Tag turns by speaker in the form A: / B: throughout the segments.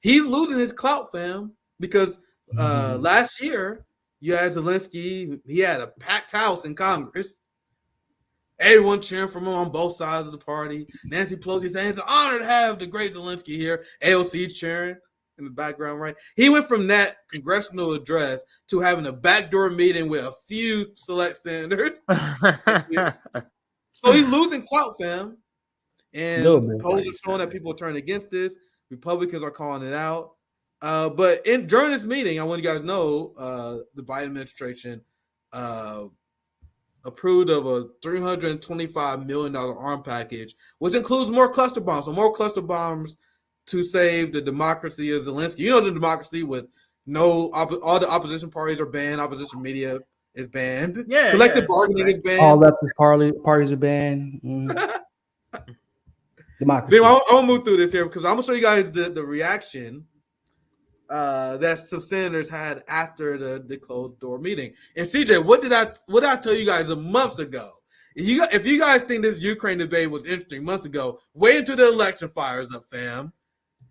A: he's losing his clout, fam, because last year you had Zelensky. He had a packed house in Congress. Everyone cheering for him on both sides of the party. Nancy Pelosi saying it's an honor to have the great Zelensky here. AOC cheering in the background, right? He went from that congressional address to having a backdoor meeting with a few select senators. So he's losing clout, fam. And polls are showing that people are turning against this. Republicans are calling it out. But during this meeting, I want you guys to know the Biden administration approved of a $325 million arm package, which includes more cluster bombs. So more cluster bombs to save the democracy of Zelensky. You know, the democracy with all the opposition parties are banned. Opposition media is banned.
B: Yeah,
A: collective bargaining is banned.
C: All leftist parties are banned. Democracy.
A: I'm gonna move through this here because I'm gonna show you guys the reaction that some senators had after the closed door meeting. And CJ, what did I tell you guys months ago? If you guys think this Ukraine debate was interesting months ago, wait until the election fires up, fam.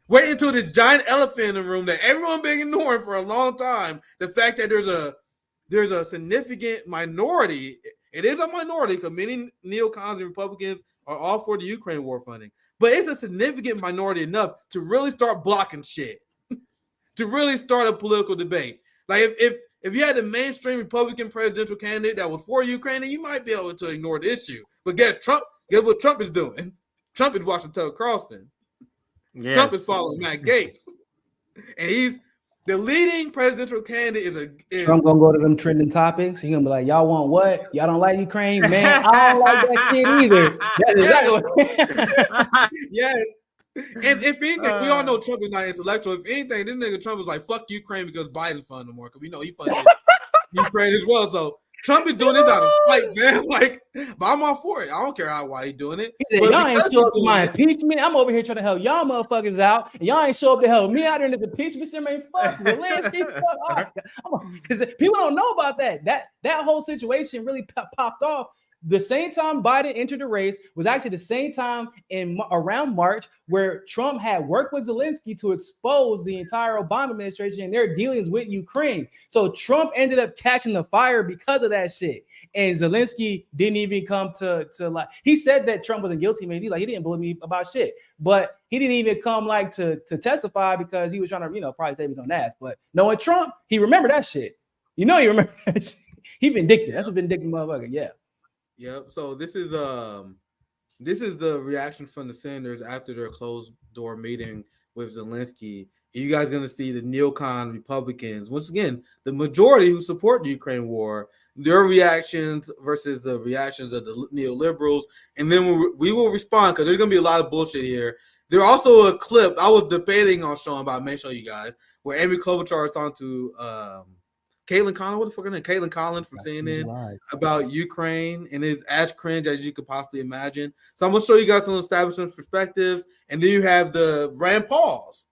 A: Wait until this giant elephant in the room that everyone been ignoring for a long time. The fact that there's a significant minority. It is a minority because many neocons and Republicans are all for the Ukraine war funding. But it's a significant minority enough to really start blocking shit. To really start a political debate. Like if you had a mainstream Republican presidential candidate that was for Ukraine, then you might be able to ignore the issue. But guess what Trump is doing? Trump is watching Tucker Carlson. Yes. Trump is following Matt Gaetz. And he's the leading presidential candidate
C: Trump gonna go to them trending topics. He's gonna be like, y'all want what? Y'all don't like Ukraine? Man, I don't like that shit either. That's exactly what
A: yes. And if anything, we all know Trump is not intellectual. If anything, this nigga Trump is like, fuck Ukraine because Biden funded more. Because we know he funded Ukraine as well. So Trump is doing this out of spite, man. Like, but I'm all for it. I don't care why he's doing it.
C: He said, y'all ain't show up to my impeachment. I'm over here trying to help y'all motherfuckers out. And y'all ain't show up to help me out in this impeachment ceremony. Fuck Zelensky. Because people don't know about that. That whole situation really popped off. The same time Biden entered the race was actually the same time in around March where Trump had worked with Zelensky to expose the entire Obama administration and their dealings with Ukraine. So Trump ended up catching the fire because of that shit. And Zelensky didn't even come to like, he said that Trump wasn't guilty, man. He didn't believe me about shit, but he didn't even come like to testify because he was trying to, probably save his own ass. But knowing Trump, he remembered that shit. He remembered that shit. He vindictive. That's a vindictive motherfucker. Yeah.
A: Yep. So this is the reaction from the senators after their closed door meeting with Zelensky. You guys gonna see the neocon Republicans once again, the majority who support the Ukraine war, their reactions versus the reactions of the neoliberals, and then we will respond because there's gonna be a lot of bullshit here. There's also a clip I was debating on showing, but I may show you guys where Amy Klobuchar is on to Caitlin Collins, what the fuck her name? Caitlin Collins from CNN about Ukraine, and it's as cringe as you could possibly imagine. So I'm gonna show you guys some establishment perspectives, and then you have the Rand Pauls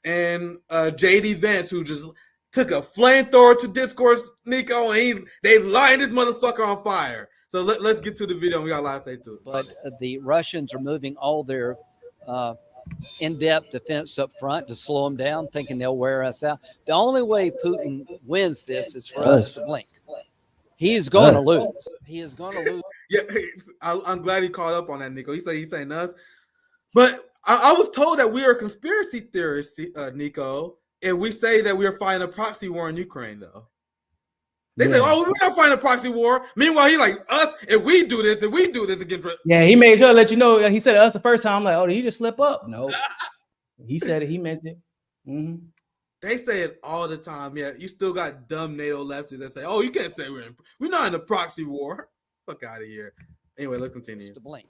A: and JD Vance, who just took a flamethrower to discourse, Nico, and they lighting this motherfucker on fire. So let's get to the video, and we got a lot to say to it.
D: But the Russians are moving all their in-depth defense up front to slow them down, thinking they'll wear us out. The only way Putin wins this is for us to blink. He is going to lose. He is going to lose.
A: Yeah, I'm glad he caught up on that, Nico. He's saying us. But I was told that we are conspiracy theorists, Nico, and we say that we are fighting a proxy war in Ukraine, though. They say, "Oh, we're not fighting a proxy war." Meanwhile, he like us, and we do this against.
C: Yeah, he made sure to let you know. He said us the first time. I'm like, oh, did he just slip up? No, he said it. He meant it. Mm-hmm.
A: They say it all the time. Yeah, you still got dumb NATO leftists that say, "Oh, you can't say we're not in a proxy war." Fuck out of here. Anyway, let's continue.
D: To blink.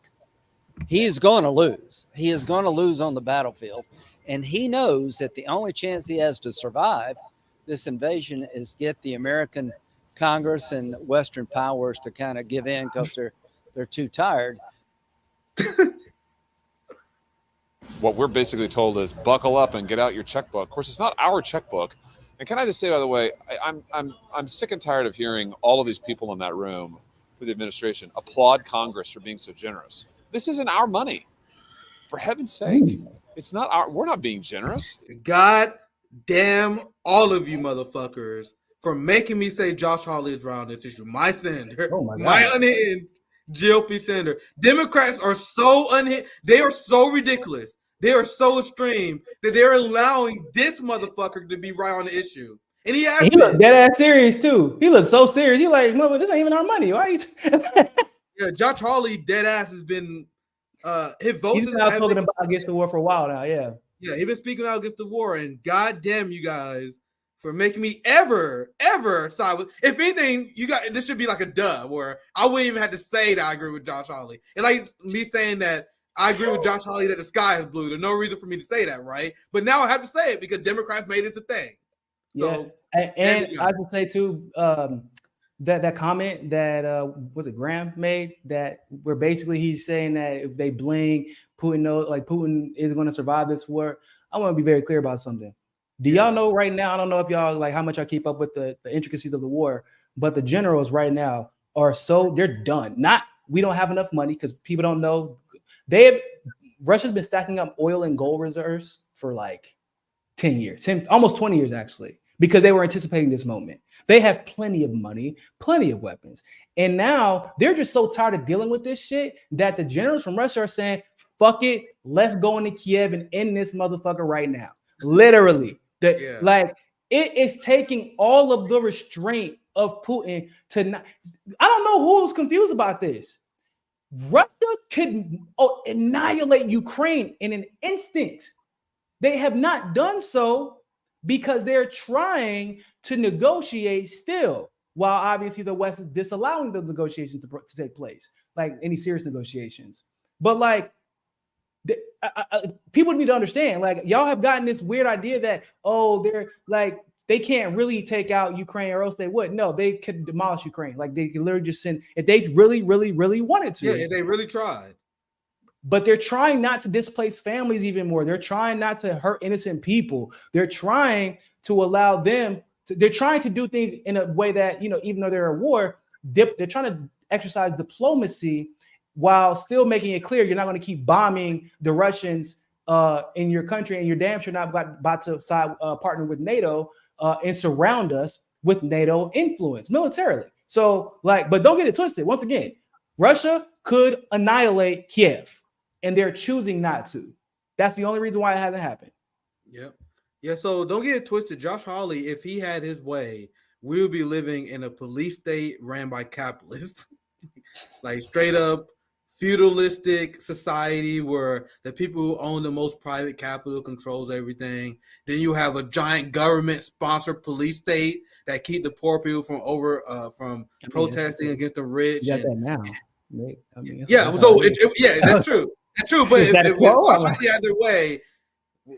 D: He is going to lose. He is going to lose on the battlefield, and he knows that the only chance he has to survive this invasion is get the American Congress and Western powers to kind of give in because they're too tired.
E: What we're basically told is buckle up and get out your checkbook. Of course, it's not our checkbook. And can I just say, by the way, I'm sick and tired of hearing all of these people in that room for the administration applaud Congress for being so generous. This isn't our money, for heaven's sake. It's not we're not being generous.
A: God damn all of you motherfuckers for making me say Josh Hawley is right on this issue. My senator,
C: Oh my
A: my
C: God.
A: unhinged GOP senator. Democrats are so unhinged. They are so ridiculous. They are so extreme that they're allowing this motherfucker to be right on the issue. And he has
C: And he looked dead ass serious too. He looked so serious. He like, mother, this ain't even our money. Why are you
A: Yeah, Josh Hawley dead ass has been his votes
C: He's been out
A: have
C: talking
A: been
C: about against the war for a while now. Yeah.
A: Yeah, he's been speaking out against the war, and goddamn you guys for making me ever side with. If anything, you got this should be like a dub where I wouldn't even have to say that I agree with Josh Hawley. And like me saying that I agree with Josh Hawley that the sky is blue. There's no reason for me to say that, right? But now I have to say it because Democrats made it a thing. So,
C: yeah, and I would say too, that comment that was it Graham made that where basically he's saying that if they blink, Putin is going to survive this war. I want to be very clear about something. Do y'all know right now? I don't know if y'all like how much I keep up with the intricacies of the war, but the generals right now are they're done. We don't have enough money because people don't know. Russia's been stacking up oil and gold reserves for like 10 years, almost 20 years actually, because they were anticipating this moment. They have plenty of money, plenty of weapons. And now they're just so tired of dealing with this shit that the generals from Russia are saying, fuck it, let's go into Kiev and end this motherfucker right now. Literally. Like, it is taking all of the restraint of Putin to not. I don't know who's confused about this. Russia could annihilate Ukraine in an instant. They have not done so because they're trying to negotiate still, while obviously the West is disallowing the negotiations to take place, like any serious negotiations. But like, people need to understand, like, y'all have gotten this weird idea that, they're like, they can't really take out Ukraine or else they would. No, they could demolish Ukraine. Like, they could literally just send, if they really, really, really wanted to.
A: Yeah, if they really tried.
C: But they're trying not to displace families even more. They're trying not to hurt innocent people. They're trying to allow them they're trying to do things in a way that, even though they're at war, they're trying to exercise diplomacy while still making it clear you're not going to keep bombing the Russians in your country, and you're damn sure not about to partner with NATO and surround us with NATO influence militarily. So, but don't get it twisted. Once again, Russia could annihilate Kiev, and they're choosing not to. That's the only reason why it hasn't happened.
A: Yep. Yeah, so don't get it twisted. Josh Hawley, if he had his way, we would be living in a police state ran by capitalists. Like straight up feudalistic society where the people who own the most private capital controls everything. Then you have a giant government-sponsored police state that keep the poor people from protesting against the rich.
C: You got that now.
A: That's true. That's true. But if Josh Hawley had their way,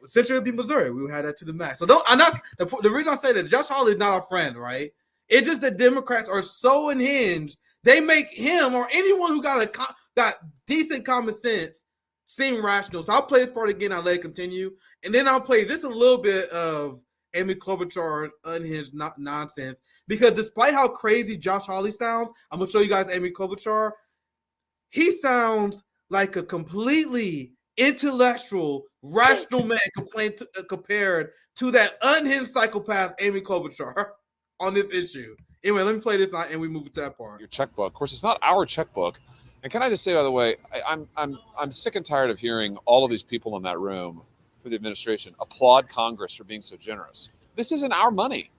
A: essentially it would be Missouri. We would have that to the max. So the reason I say that Josh Hawley is not our friend, right? It's just that Democrats are so unhinged. They make him or anyone who got decent common sense seem rational. So I'll play this part again. I'll let it continue, and then I'll play just a little bit of Amy Klobuchar's unhinged nonsense. Because despite how crazy Josh Hawley sounds, I'm gonna show you guys Amy Klobuchar. He sounds like a completely intellectual, rational man compared to that unhinged psychopath Amy Klobuchar on this issue. Anyway, let me play this and we move to that part.
E: Your checkbook. Of course, it's not our checkbook. And can I just say, by the way, I'm sick and tired of hearing all of these people in that room for the administration applaud Congress for being so generous. This isn't our money.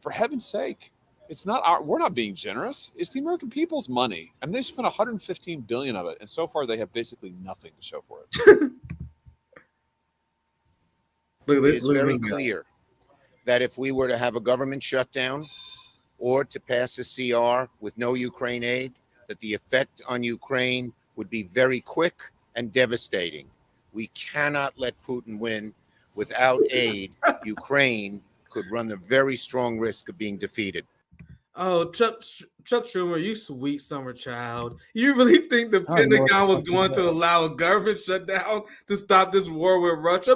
E: For heaven's sake. We're not being generous. It's the American people's money. And they spent $115 billion of it. And so far they have basically nothing to show for it.
B: It's very clear that if we were to have a government shutdown or to pass a CR with no Ukraine aid, that the effect on Ukraine would be very quick and devastating. We cannot let Putin win. Without aid, Ukraine could run the very strong risk of being defeated.
A: Oh, Chuck Schumer, you sweet summer child. You really think the Pentagon was going to allow a government shutdown to stop this war with Russia?